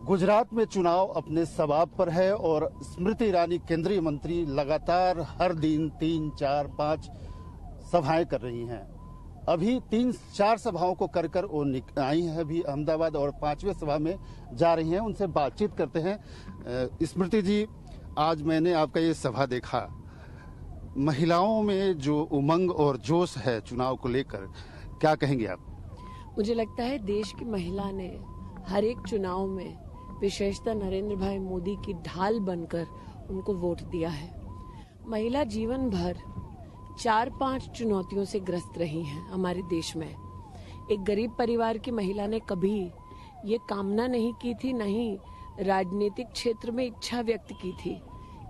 गुजरात में चुनाव अपने सवाब पर है और स्मृति ईरानी केंद्रीय मंत्री लगातार हर दिन 3, 4, 5 सभाएं कर रही हैं। अभी 3-4 सभाओं को कर वो आई हैं अभी अहमदाबाद और 5वें सभा में जा रही हैं। उनसे बातचीत करते हैं। स्मृति जी, आज मैंने आपका ये सभा देखा। महिलाओं में जो उमंग और जोश है चुनाव को लेकर, क्या कहेंगे आप? मुझे लगता है देश की महिला ने हर एक चुनाव में विशेषतः नरेंद्र भाई मोदी की ढाल बनकर उनको वोट दिया है। महिला जीवन भर 4-5 चुनौतियों से ग्रस्त रही हैं हमारे देश में। एक गरीब परिवार की महिला ने कभी ये कामना नहीं की थी, नहीं राजनीतिक क्षेत्र में इच्छा व्यक्त की थी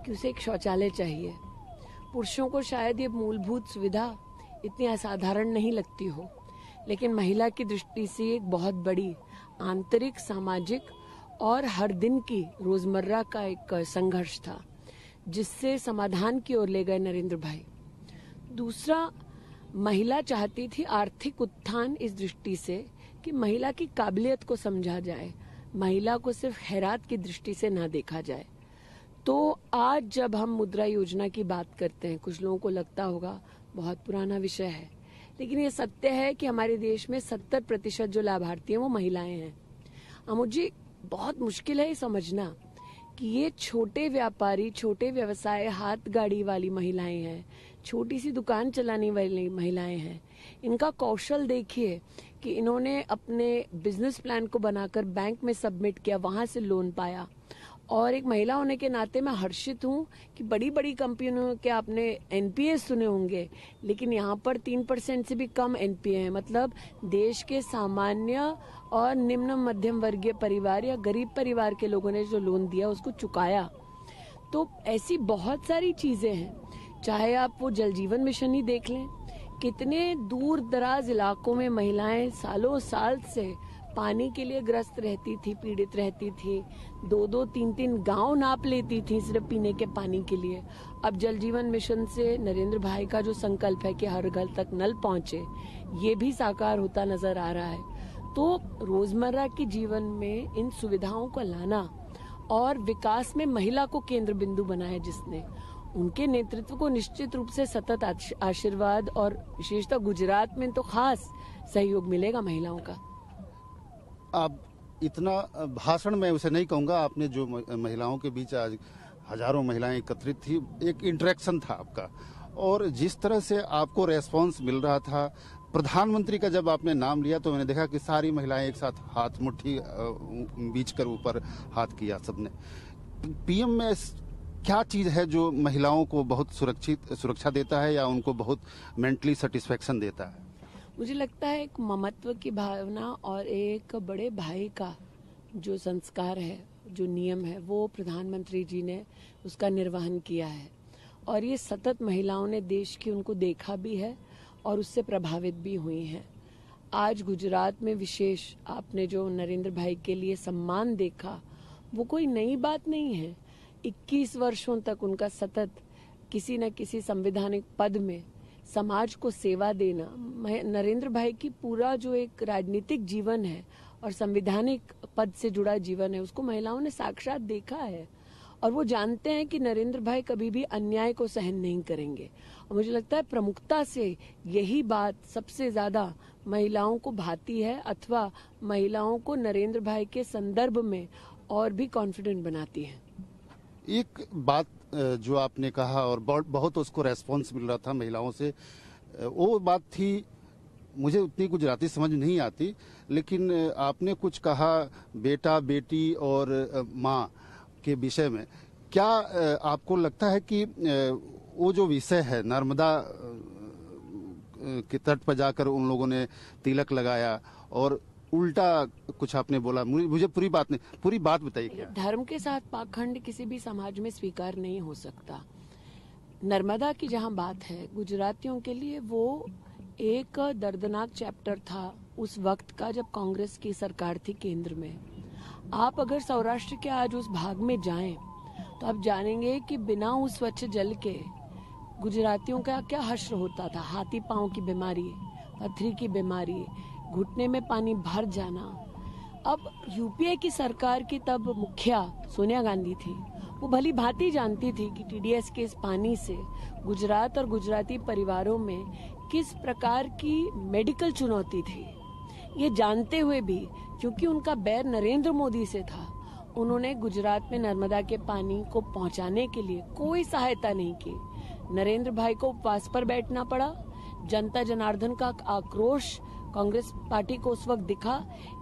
कि उसे एक शौचालय चाहिए। पुरुषों को शायद ये मूलभूत सुविधा इतनी असाधारण नहीं लगती हो, लेकिन महिला की दृष्टि से एक बहुत बड़ी आंतरिक, सामाजिक और हर दिन की रोजमर्रा का एक संघर्ष था, जिससे समाधान की ओर ले गए नरेंद्र भाई। दूसरा, महिला चाहती थी आर्थिक उत्थान इस दृष्टि से कि महिला की काबिलियत को समझा जाए, महिला को सिर्फ खैरात की दृष्टि से ना देखा जाए। तो आज जब हम मुद्रा योजना की बात करते हैं, कुछ लोगों को लगता होगा बहुत पुराना विषय है, लेकिन ये सत्य है कि हमारे देश में 70% जो लाभार्थी हैं वो महिलाएं हैं। अब मुझे बहुत मुश्किल है ये समझना कि ये छोटे व्यापारी, छोटे व्यवसाय, हाथ गाड़ी वाली महिलाएं हैं, छोटी सी दुकान चलाने वाली महिलाएं हैं। इनका कौशल देखिए कि इन्होंने अपने बिजनेस प्लान को बनाकर बैंक में सबमिट किया, वहां से लोन पाया। और एक महिला होने के नाते मैं हर्षित हूँ कि बड़ी बड़ी कंपनियों के आपने एनपीए सुने होंगे, लेकिन यहाँ पर 3% से भी कम एनपीए है। मतलब देश के सामान्य और निम्न मध्यम वर्गीय परिवार या गरीब परिवार के लोगों ने जो लोन दिया उसको चुकाया। तो ऐसी बहुत सारी चीजें हैं। चाहे आप वो जल जीवन मिशन ही देख लें, कितने दूर दराज इलाकों में महिलाएं सालों साल से पानी के लिए ग्रस्त रहती थी, पीड़ित रहती थी, 2-2, 3-3 गांव नाप लेती थी सिर्फ पीने के पानी के लिए। अब जल जीवन मिशन से नरेंद्र भाई का जो संकल्प है कि हर घर तक नल पहुंचे, ये भी साकार होता नजर आ रहा है। तो रोजमर्रा के जीवन में इन सुविधाओं को लाना और विकास में महिला को केंद्र बिंदु बनाया जिसने, उनके नेतृत्व को निश्चित रूप से सतत आशीर्वाद और विशेषतः गुजरात में तो खास सहयोग मिलेगा महिलाओं का। आप इतना भाषण मैं उसे नहीं कहूँगा, आपने जो महिलाओं के बीच आज हजारों महिलाएं एकत्रित थी, एक इंटरेक्शन था आपका, और जिस तरह से आपको रेस्पॉन्स मिल रहा था, प्रधानमंत्री का जब आपने नाम लिया तो मैंने देखा कि सारी महिलाएं एक साथ हाथ मुट्ठी बीच कर ऊपर हाथ किया सबने। पीएम में क्या चीज है जो महिलाओं को बहुत सुरक्षा देता है या उनको बहुत मेंटली सेटिस्फेक्शन देता है? मुझे लगता है एक ममत्व की भावना और एक बड़े भाई का जो संस्कार है, जो नियम है, वो प्रधानमंत्री जी ने उसका निर्वहन किया है। और ये सतत महिलाओं ने देश की उनको देखा भी है और उससे प्रभावित भी हुई हैं। आज गुजरात में विशेष आपने जो नरेंद्र भाई के लिए सम्मान देखा, वो कोई नई बात नहीं है। 21 वर्षों तक उनका सतत किसी न किसी संवैधानिक पद में समाज को सेवा देना, नरेंद्र भाई की पूरा जो एक राजनीतिक जीवन है और संवैधानिक पद से जुड़ा जीवन है, उसको महिलाओं ने साक्षात देखा है। और वो जानते हैं कि नरेंद्र भाई कभी भी अन्याय को सहन नहीं करेंगे। और मुझे लगता है प्रमुखता से यही बात सबसे ज्यादा महिलाओं को भाती है, अथवा महिलाओं को नरेंद्र भाई के संदर्भ में और भी कॉन्फिडेंट बनाती है। एक बात जो आपने कहा और बहुत उसको रेस्पॉन्स मिल रहा था महिलाओं से, वो बात थी, मुझे उतनी गुजराती समझ नहीं आती, लेकिन आपने कुछ कहा बेटा बेटी और माँ के विषय में। क्या आपको लगता है कि वो जो विषय है, नर्मदा के तट पर जाकर उन लोगों ने तिलक लगाया और उल्टा कुछ आपने बोला, मुझे पूरी बात बताइए। क्या धर्म के साथ पाखंड किसी भी समाज में स्वीकार नहीं हो सकता। नर्मदा की जहाँ बात है, गुजरातियों के लिए वो एक दर्दनाक चैप्टर था उस वक्त का जब कांग्रेस की सरकार थी केंद्र में। आप अगर सौराष्ट्र के आज उस भाग में जाएं तो आप जानेंगे कि बिना उस स्वच्छ जल के गुजरातियों का क्या हश्र होता था। हाथी पांव की बीमारी, पथरी की बीमारी, घुटने में पानी भर जाना, अब यूपीए की सरकार की तब मुखिया सोनिया गांधी थी। वो भली भांति जानती थी कि टीडीएस के इस पानी से गुजरात और गुजराती परिवारों में किस प्रकार की मेडिकल चुनौती थी। ये जानते हुए भी क्योंकि उनका बैर नरेंद्र मोदी से था, उन्होंने गुजरात में नर्मदा के पानी को पहुंचाने के लिए कोई सहायता नहीं की। नरेंद्र भाई को उपवास पर बैठना पड़ा। जनता जनार्दन का आक्रोश कांग्रेस पार्टी को उस वक्त दिखा,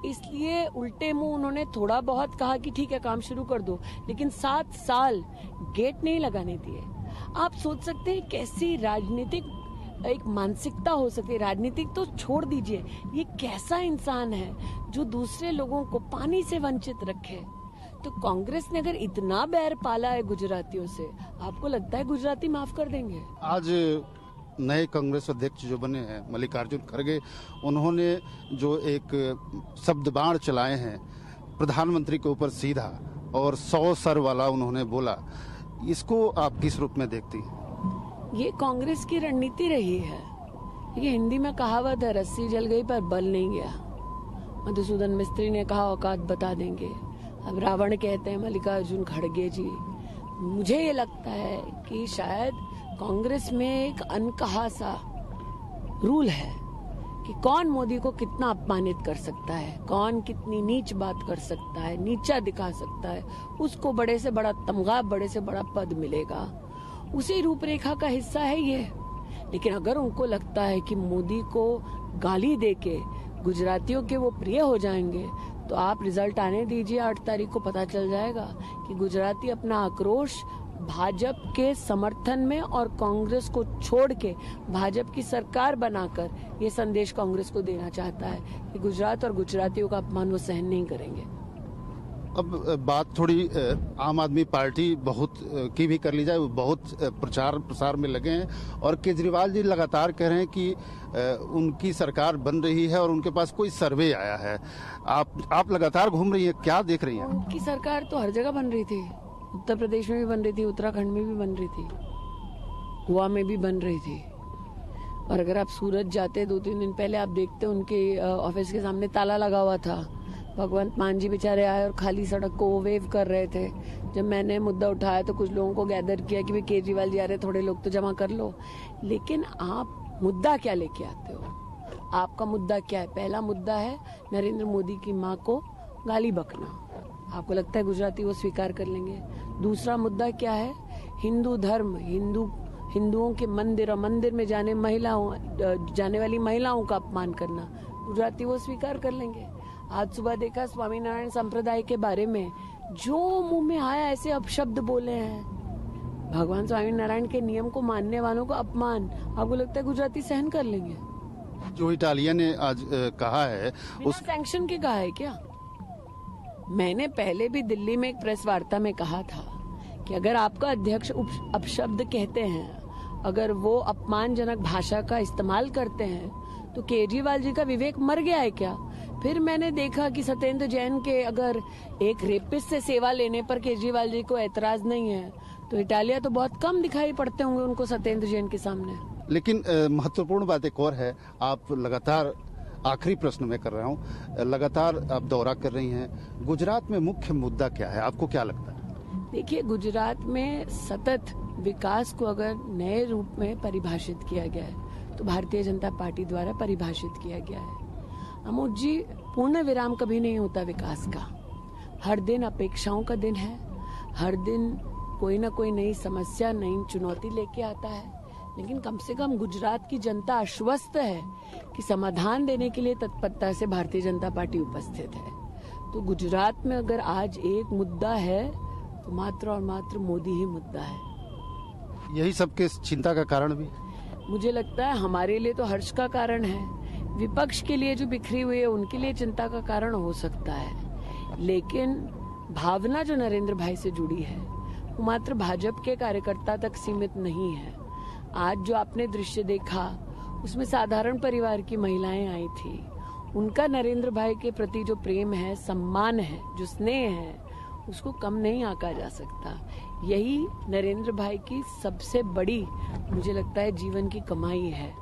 इसलिए उल्टे मुंह उन्होंने थोड़ा बहुत कहा कि ठीक है काम शुरू कर दो, लेकिन 7 साल गेट नहीं लगाने दिए। आप सोच सकते हैं कैसी राजनीतिक एक मानसिकता हो सकती है। राजनीतिक तो छोड़ दीजिए, ये कैसा इंसान है जो दूसरे लोगों को पानी से वंचित रखे। तो कांग्रेस ने अगर इतना बैर पाला है गुजरातियों से, आपको लगता है गुजराती माफ कर देंगे? आज नए कांग्रेस अध्यक्ष जो बने हैं मल्लिकार्जुन खड़गे, उन्होंने जो एक शब्द बाण चलाए हैं प्रधानमंत्री के ऊपर सीधा और 100 सर वाला उन्होंने बोला, इसको आप किस रूप में देखती हैं? ये कांग्रेस की रणनीति रही है। ये हिंदी में कहावत है, रस्सी जल गई पर बल नहीं गया। मधुसूदन मिस्त्री ने कहा औकात बता देंगे। अब रावण कहते हैं मल्लिकार्जुन खड़गे जी। मुझे ये लगता है कि शायद कांग्रेस में एक अनकहा सा रूल है कि कौन मोदी को कितना अपमानित कर सकता है, कौन कितनी नीच बात कर सकता है, नीचा दिखा सकता है, उसको बड़े से बड़ा तमगा, बड़े से बड़ा पद मिलेगा। उसी रूपरेखा का हिस्सा है ये। लेकिन अगर उनको लगता है कि मोदी को गाली देके गुजरातियों के वो प्रिय हो जाएंगे, तो आप रिजल्ट आने दीजिए। 8 तारीख को पता चल जाएगा कि गुजराती अपना आक्रोश भाजपा के समर्थन में और कांग्रेस को छोड़ के भाजपा की सरकार बनाकर ये संदेश कांग्रेस को देना चाहता है कि गुजरात और गुजरातियों का अपमान वो सहन नहीं करेंगे। अब बात थोड़ी आम आदमी पार्टी बहुत की भी कर ली जाए, वो बहुत प्रचार प्रसार में लगे हैं और केजरीवाल जी लगातार कह रहे हैं कि उनकी सरकार बन रही है और उनके पास कोई सर्वे आया है। आप लगातार घूम रही हैं, क्या देख रही हैं? उनकी सरकार तो हर जगह बन रही थी। उत्तर प्रदेश में भी बन रही थी, उत्तराखंड में भी बन रही थी, गोवा में भी बन रही थी। और अगर आप सूरत जाते 2-3 दिन पहले, आप देखते उनके ऑफिस के सामने ताला लगा हुआ था। भगवंत मान जी बेचारे आए और खाली सड़क को वेव कर रहे थे। जब मैंने मुद्दा उठाया तो कुछ लोगों को गैदर किया कि भाई केजरीवाल जी आ रहे, थोड़े लोग तो जमा कर लो। लेकिन आप मुद्दा क्या लेके आते हो? आपका मुद्दा क्या है? पहला मुद्दा है नरेंद्र मोदी की माँ को गाली बकना। आपको लगता है गुजराती वो स्वीकार कर लेंगे? दूसरा मुद्दा क्या है? हिंदू धर्म, हिंदुओं के मंदिर और मंदिर में जाने वाली महिलाओं का अपमान करना। गुजराती वो स्वीकार कर लेंगे? आज सुबह देखा स्वामीनारायण संप्रदाय के बारे में जो मुंह में आया ऐसे अपशब्द बोले हैं। भगवान स्वामीनारायण के नियम को मानने वालों को अपमान, आपको लगता है गुजराती सहन कर लेंगे? जो इटालिया ने आज कहा है उस सैंक्शन के कहा है क्या? मैंने पहले भी दिल्ली में एक प्रेस वार्ता में कहा था कि अगर आपका अध्यक्ष अपशब्द कहते हैं, अगर वो अपमानजनक भाषा का इस्तेमाल करते हैं, तो केजरीवाल जी का विवेक मर गया है क्या? फिर मैंने देखा कि सत्येंद्र जैन के अगर एक रेपिस्ट से सेवा लेने पर केजरीवाल जी को ऐतराज नहीं है, तो इटालिया तो बहुत कम दिखाई पड़ते होंगे उनको सत्येंद्र जैन के सामने। लेकिन महत्वपूर्ण बात एक और है, आप लगातार, आखिरी प्रश्न मैं कर रहा हूँ, लगातार आप दौरा कर रही हैं, गुजरात में मुख्य मुद्दा क्या है, आपको क्या लगता है? देखिए, गुजरात में सतत विकास को अगर नए रूप में परिभाषित किया गया है तो भारतीय जनता पार्टी द्वारा परिभाषित किया गया है। अमोद जी, पूर्ण विराम कभी नहीं होता विकास का। हर दिन अपेक्षाओं का दिन है, हर दिन कोई ना कोई नई समस्या, नई चुनौती लेके आता है। लेकिन कम से कम गुजरात की जनता आश्वस्त है कि समाधान देने के लिए तत्परता से भारतीय जनता पार्टी उपस्थित है। तो गुजरात में अगर आज एक मुद्दा है तो मात्र और मात्र मोदी ही मुद्दा है। यही सबके चिंता का कारण भी मुझे लगता है हमारे लिए तो हर्ष का कारण है, विपक्ष के लिए जो बिखरी हुई है उनके लिए चिंता का कारण हो सकता है। लेकिन भावना जो नरेंद्र भाई से जुड़ी है वो मात्र भाजपा के कार्यकर्ता तक सीमित नहीं है। आज जो आपने दृश्य देखा उसमें साधारण परिवार की महिलाएं आई थी। उनका नरेंद्र भाई के प्रति जो प्रेम है, सम्मान है, जो स्नेह है, उसको कम नहीं आंका जा सकता। यही नरेंद्र भाई की सबसे बड़ी, मुझे लगता है, जीवन की कमाई है।